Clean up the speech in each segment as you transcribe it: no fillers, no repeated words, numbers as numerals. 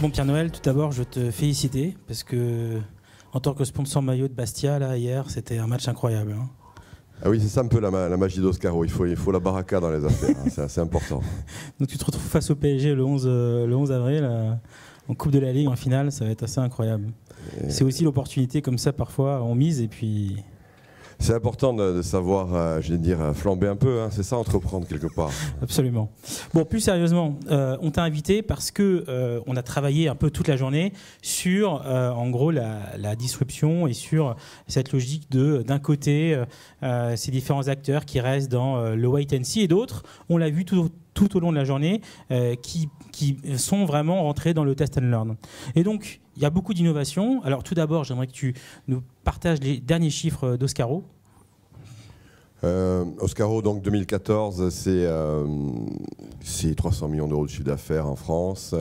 Bon, Pierre-Noël, tout d'abord, je veux te féliciter parce que, en tant que sponsor maillot de Bastia, là, hier, c'était un match incroyable. Hein. Ah oui, c'est ça un peu la magie d'Oscaro. Il faut la baraka dans les affaires. Hein. C'est assez important. Donc, tu te retrouves face au PSG le 11 avril, en Coupe de la Ligue, en finale. Ça va être assez incroyable. C'est aussi l'opportunité, comme ça, parfois, on mise et puis. C'est important de savoir, je vais dire, flamber un peu, hein, c'est ça, entreprendre quelque part. Absolument. Bon, plus sérieusement, on t'a invité parce que on a travaillé un peu toute la journée sur, en gros, la disruption et sur cette logique d'un côté, ces différents acteurs qui restent dans le wait and see et d'autres, on l'a vu tout au long de la journée, qui sont vraiment rentrés dans le test and learn. Et donc, il y a beaucoup d'innovations. Alors tout d'abord, j'aimerais que tu nous partages les derniers chiffres d'Oscaro. Oscaro, donc 2014, c'est 300 millions d'euros de chiffre d'affaires en France.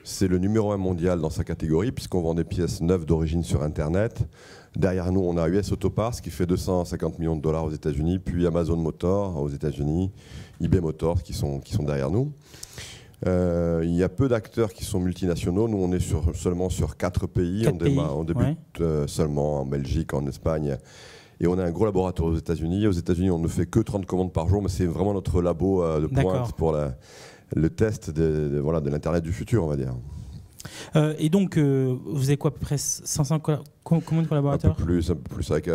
C'est le numéro 1 mondial dans sa catégorie, puisqu'on vend des pièces neuves d'origine sur Internet. Derrière nous, on a US Autoparts qui fait 250 millions de dollars aux États-Unis, puis Amazon Motors aux États-Unis, eBay Motors qui sont derrière nous. Il y a peu d'acteurs qui sont multinationaux. Nous, on est seulement sur 4 pays. On débute seulement en Belgique, en Espagne. Et on a un gros laboratoire aux États-Unis. Aux États-Unis, on ne fait que 30 commandes par jour, mais c'est vraiment notre labo de pointe pour le test de l'Internet du futur, on va dire. Et donc, vous avez quoi, à peu près 500 combien de collaborateurs ? Un peu plus. Avec,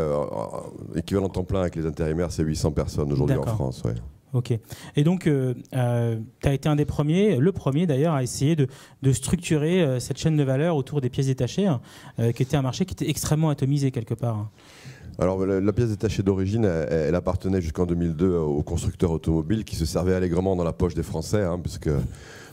équivalent temps plein avec les intérimaires, c'est 800 personnes aujourd'hui en France. Ouais. Ok. Et donc, tu as été un des premiers, le premier d'ailleurs, à essayer de structurer cette chaîne de valeur autour des pièces détachées, qui était un marché qui était extrêmement atomisé quelque part. Alors, la pièce détachée d'origine, elle appartenait jusqu'en 2002 aux constructeurs automobiles qui se servaient allègrement dans la poche des Français, hein, puisque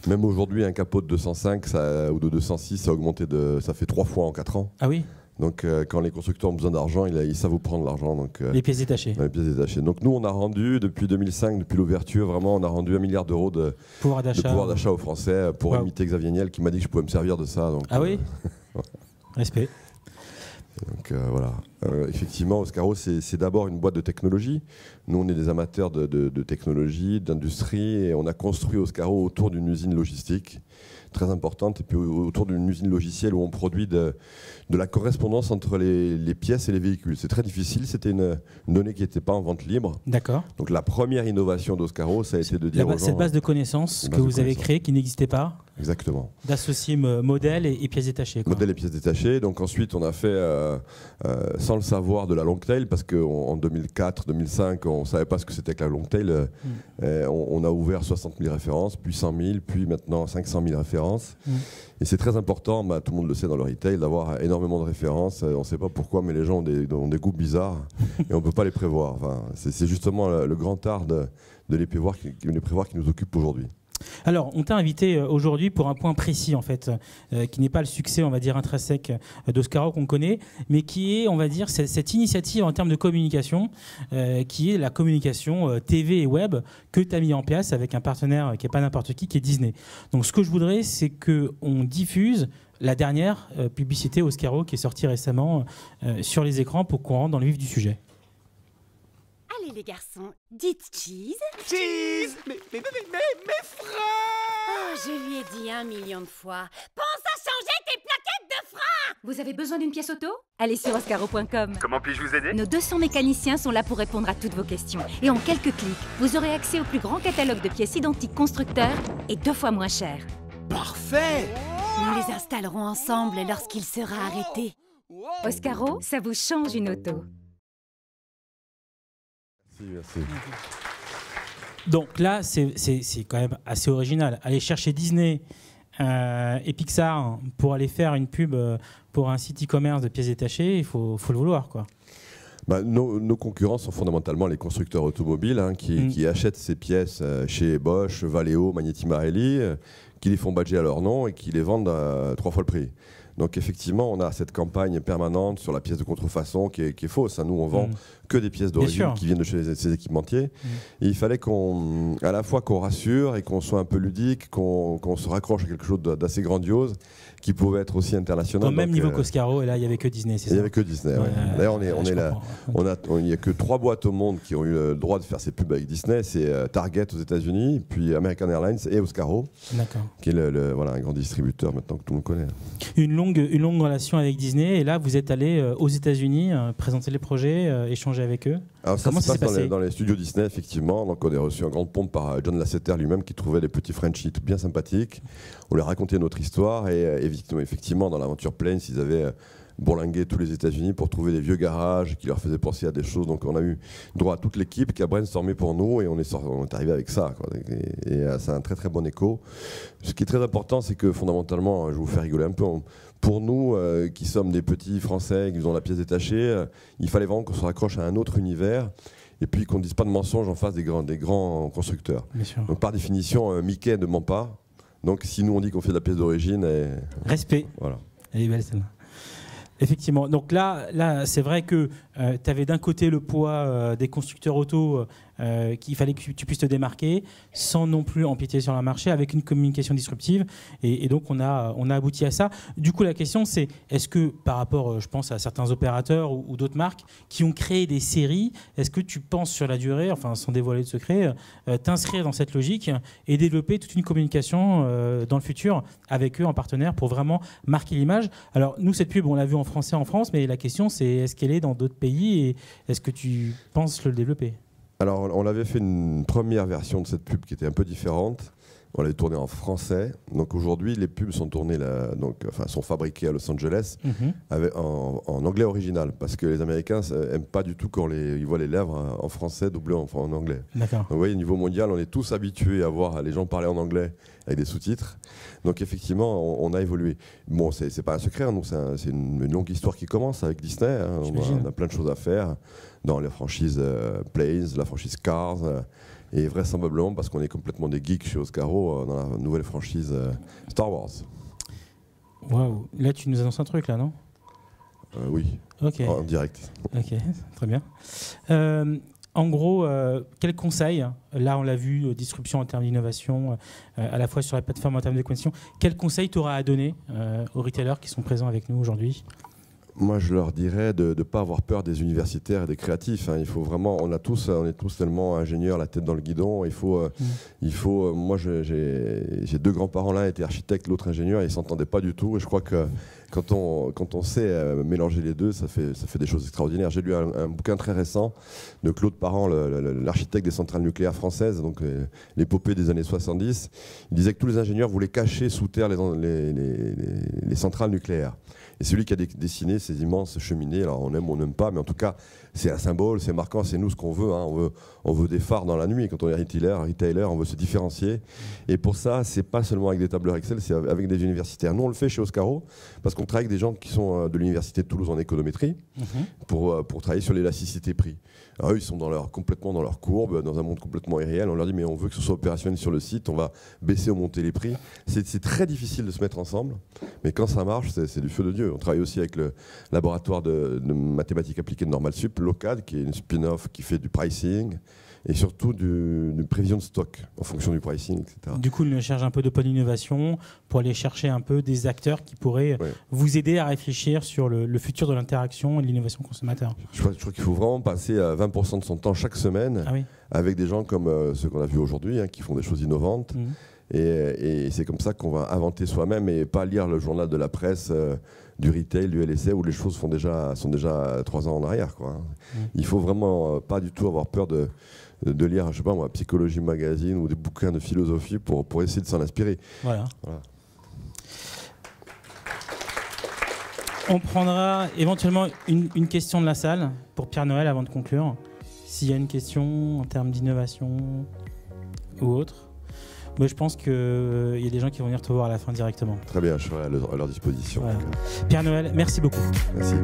même aujourd'hui, un capot de 205 ou de 206, ça a augmenté ça fait 3 fois en 4 ans. Ah oui ? Donc, quand les constructeurs ont besoin d'argent, ils savent où prendre l'argent. Les pièces détachées. Les pièces détachées. Donc, nous, on a rendu, depuis 2005, depuis l'ouverture, vraiment, on a rendu 1 milliard d'euros de pouvoir d'achat aux Français pour imiter Xavier Niel qui m'a dit que je pouvais me servir de ça. Donc, ah oui. Respect. Donc voilà, effectivement, Oscaro, c'est d'abord une boîte de technologie. Nous, on est des amateurs de technologie, d'industrie, et on a construit Oscaro autour d'une usine logistique très importante, et puis autour d'une usine logicielle où on produit de la correspondance entre les pièces et les véhicules. C'est très difficile, c'était une donnée qui n'était pas en vente libre. D'accord. Donc la première innovation d'Oscaro, ça a été de dire aux gens... Cette base de connaissances que vous avez créée, qui n'existait pas. Exactement. D'associer modèle et pièces détachées. Modèle et pièces détachées. Donc ensuite, on a fait, sans le savoir, de la long tail, parce qu'en 2004-2005, on ne savait pas ce que c'était que la long tail. On a ouvert 60 000 références, puis 100 000, puis maintenant 500 000 références. Et c'est très important, tout le monde le sait dans le retail, d'avoir énormément de références. On ne sait pas pourquoi, mais les gens ont des goûts bizarres et on ne peut pas les prévoir. Enfin, c'est justement le grand art de les prévoir qui nous occupe aujourd'hui. Alors, on t'a invité aujourd'hui pour un point précis, en fait, qui n'est pas le succès, on va dire, intrinsèque d'Oscaro qu'on connaît, mais qui est, on va dire, cette initiative en termes de communication, qui est la communication TV et web que tu as mis en place avec un partenaire qui n'est pas n'importe qui est Disney. Donc, ce que je voudrais, c'est qu'on diffuse la dernière publicité Oscaro qui est sortie récemment sur les écrans pour qu'on rentre dans le vif du sujet. Allez les garçons, dites cheese. Cheese. Mais freins. Oh, je lui ai dit 1 million de fois. Pense à changer tes plaquettes de frein. Vous avez besoin d'une pièce auto? Allez sur oscaro.com. Comment puis-je vous aider? Nos 200 mécaniciens sont là pour répondre à toutes vos questions. Et en quelques clics, vous aurez accès au plus grand catalogue de pièces identiques constructeurs et 2 fois moins cher. Parfait. Nous les installerons ensemble lorsqu'il sera arrêté. Oscaro, ça vous change une auto. Merci. Donc là, c'est quand même assez original. Aller chercher Disney et Pixar pour aller faire une pub pour un site e-commerce de pièces détachées, il faut le vouloir, quoi. Nos concurrents sont fondamentalement les constructeurs automobiles qui achètent ces pièces chez Bosch, Valeo, Magneti Marelli, qui les font badger à leur nom et qui les vendent à 3 fois le prix. Donc effectivement, on a cette campagne permanente sur la pièce de contrefaçon qui est fausse. Nous, on vend que des pièces d'origine qui viennent de chez ces équipementiers. Et il fallait à la fois qu'on rassure et qu'on soit un peu ludique, qu'on se raccroche à quelque chose d'assez grandiose, qui pouvait être aussi international. Au même niveau qu'Oscaro, et là il n'y avait que Disney, c'est ça? Il n'y avait que Disney. Ouais. D'ailleurs, il n'y a que 3 boîtes au monde qui ont eu le droit de faire ces pubs avec Disney. C'est Target aux États-Unis, puis American Airlines et Oscaro, qui est un grand distributeur maintenant que tout le monde connaît. Une longue relation avec Disney, et là vous êtes allé aux États-Unis présenter les projets, échanger avec eux. Alors comment ça s'est passé dans les studios Disney, effectivement. Donc on est reçu en grande pompe par John Lasseter lui-même, qui trouvait les petits Frenchies bien sympathiques. On leur racontait notre histoire et effectivement dans l'aventure Planes, ils avaient bourlingué tous les États-Unis pour trouver des vieux garages qui leur faisaient penser à des choses. Donc on a eu droit à toute l'équipe qui a brainstormé pour nous et on est arrivé avec ça, quoi. Et c'est un très très bon écho. Ce qui est très important, c'est que fondamentalement, je vais vous faire rigoler un peu, pour nous qui sommes des petits Français qui ont la pièce détachée, il fallait vraiment qu'on se raccroche à un autre univers. Et puis qu'on ne dise pas de mensonges en face des grands constructeurs. Donc par définition, Mickey ne ment pas. Donc si nous on dit qu'on fait de la pièce d'origine... Respect. Voilà. Elle est belle celle-là. Effectivement. Donc là c'est vrai que tu avais d'un côté le poids des constructeurs auto qu'il fallait que tu puisses te démarquer sans non plus empiéter sur le marché avec une communication disruptive. Et donc on a abouti à ça. Du coup la question c'est, est-ce que par rapport je pense à certains opérateurs ou d'autres marques qui ont créé des séries, est-ce que tu penses sur la durée, enfin sans dévoiler de secret, t'inscrire dans cette logique et développer toute une communication dans le futur avec eux en partenaire pour vraiment marquer l'image? Alors nous cette pub on l'a vue en français en France, mais la question c'est est-ce qu'elle est dans d'autres pays et est-ce que tu penses le développer? Alors, on avait fait une première version de cette pub qui était un peu différente. On l'avait tournée en français. Donc aujourd'hui, les pubs sont tournées sont fabriquées à Los Angeles en anglais original, parce que les Américains n'aiment pas du tout quand ils voient les lèvres en français doublées en anglais. D'accord. Donc vous voyez, au niveau mondial, on est tous habitués à voir les gens parler en anglais avec des sous-titres. Donc effectivement, on a évolué. Bon, c'est pas un secret, hein, c'est une longue histoire qui commence avec Disney. Hein. On a plein de choses à faire dans la franchise Planes, la franchise Cars. Et vraisemblablement parce qu'on est complètement des geeks chez Oscaro dans la nouvelle franchise Star Wars. Waouh, là tu nous annonces un truc là, non? Oui, en direct. Ok, très bien. En gros, quel conseil, là on l'a vu, disruption en termes d'innovation, à la fois sur la plateforme en termes de connexion, quel conseil tu auras à donner aux retailers qui sont présents avec nous aujourd'hui? Moi, je leur dirais de ne pas avoir peur des universitaires et des créatifs. Hein. Il faut vraiment, on est tous tellement ingénieurs, la tête dans le guidon. Moi, j'ai 2 grands-parents, l'un était architecte, l'autre ingénieur, et ils s'entendaient pas du tout. Et je crois que quand on sait mélanger les deux, ça fait des choses extraordinaires. J'ai lu un bouquin très récent de Claude Parent, l'architecte des centrales nucléaires françaises, donc l'épopée des années 70. Il disait que tous les ingénieurs voulaient cacher sous terre les centrales nucléaires. Et celui qui a dessiné ces immenses cheminées, alors on aime ou on n'aime pas, mais en tout cas, c'est un symbole, c'est marquant, c'est nous ce qu'on veut, hein. On veut des phares dans la nuit. Quand on est retailer, on veut se différencier. Et pour ça, c'est pas seulement avec des tableurs Excel, c'est avec des universitaires. Nous, on le fait chez Oscaro, parce qu'on travaille avec des gens qui sont de l'université de Toulouse en économétrie, pour travailler sur l'élasticité prix. Alors eux, ils sont complètement dans leur courbe, dans un monde complètement irréel. On leur dit, mais on veut que ce soit opérationnel sur le site, on va baisser ou monter les prix. C'est très difficile de se mettre ensemble, mais quand ça marche, c'est du feu de Dieu. On travaille aussi avec le laboratoire de mathématiques appliquées de Normal Sup, LOCAD, qui est une spin-off qui fait du pricing et surtout d'une prévision de stock en fonction du pricing, etc. Du coup, il cherche un peu de pôle innovation pour aller chercher un peu des acteurs qui pourraient vous aider à réfléchir sur le futur de l'interaction et de l'innovation consommateur. Je crois qu'il faut vraiment passer à 20% de son temps chaque semaine avec des gens comme ceux qu'on a vus aujourd'hui, hein, qui font des choses innovantes. Et c'est comme ça qu'on va inventer soi-même et pas lire le journal de la presse du retail, du LSA, où les choses sont déjà 3 ans en arrière, quoi, hein. Il faut vraiment pas du tout avoir peur de lire, je sais pas moi, Psychologie Magazine ou des bouquins de philosophie pour essayer de s'en inspirer. Voilà. On prendra éventuellement une question de la salle pour Pierre-Noël avant de conclure. S'il y a une question en termes d'innovation ou autre. Mais je pense qu'il y a des gens qui vont venir te voir à la fin directement. Très bien, je serai à leur disposition. Voilà. Pierre-Noël, merci beaucoup. Merci.